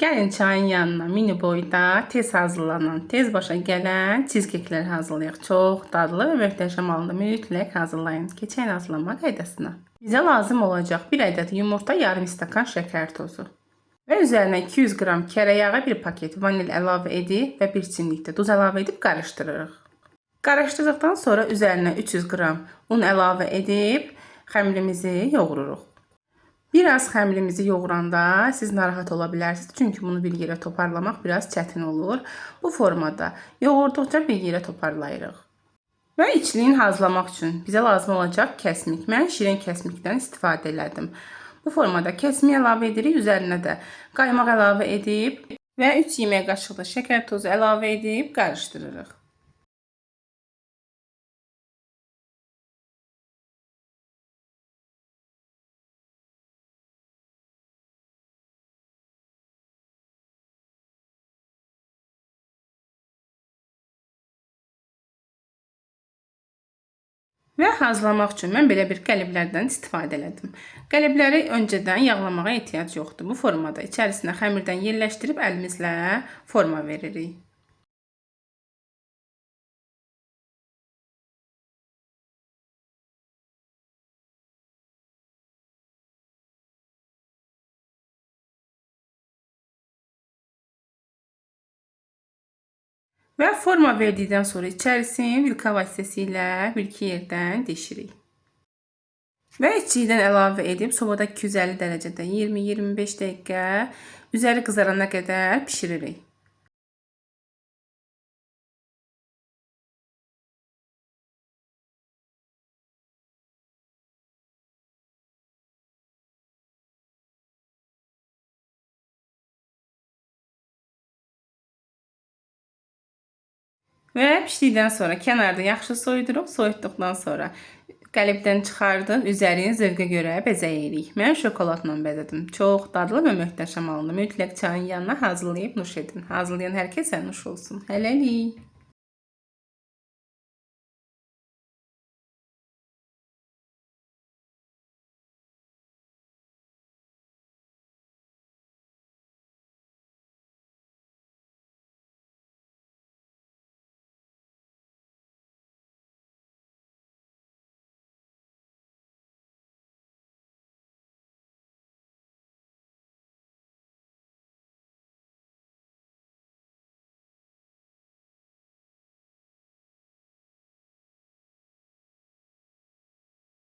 Gəlin çayın yanına mini boyda tez hazırlanan, tez başa gələn cheesecake'ləri hazırlayaq. Çox dadlı və möhtəşəm halında mütləq hazırlayın. Keçək hazırlama qaydasına. Bizə lazım olacaq 1 ədəd yumurta, yarım stəkan şəkər tozu və üzərinə 200 qram kərə yağı, 1 paket vanil əlavə edib və 1 çimlikdə duz əlavə edib qarışdırırıq. Qarışdırdıqdan sonra üzərinə 300 qram un əlavə edib xəmirimizi yoğururuq. Biraz xəmirimizi yoğuranda siz narahat ola bilərsiniz. Çünki bunu bir yerə toparlamaq biraz çətin olur. Bu formada yoğurduqca bir yerə toparlayırıq. Və içliyin hazırlamaq üçün bizə lazım olacaq kəsmik. Mən şirin kəsmikdən istifadə elədim. Bu formada kəsmiyi əlavə edirik. Üzərinə də qaymaq əlavə edib və 3 yemək qaşığı da şəkər tozu əlavə edib qarışdırırıq. Və hazırlamaq üçün mən belə bir qəliblərdən istifadə elədim. Qəlibləri öncədən yağlamağa ehtiyac yoxdur. Bu formada içərisinə xəmirdən yerləşdirib əlimizlə forma veririk. Və forma verdikdən sonra içərisini vilka vasitəsilə bir-iki yerdən deşirik. Və içlikdən əlavə edib sobada 250 dərəcədə 20-25 dəqiqə üzəri qızarana qədər pişiririk. Və pişdikdən sonra kənarda yaxşı soyuduruq. Soyutduqdan sonra qəlibdən çıxardıb üzərini zövqə görə bəzəyirik. Mən şokoladla bəzədim. Çox dadlı və möhtəşəm halında mütləq çayın yanına hazırlayıb nuş edin. Hazırlayan hər kəsə nuş olsun. Hələlik.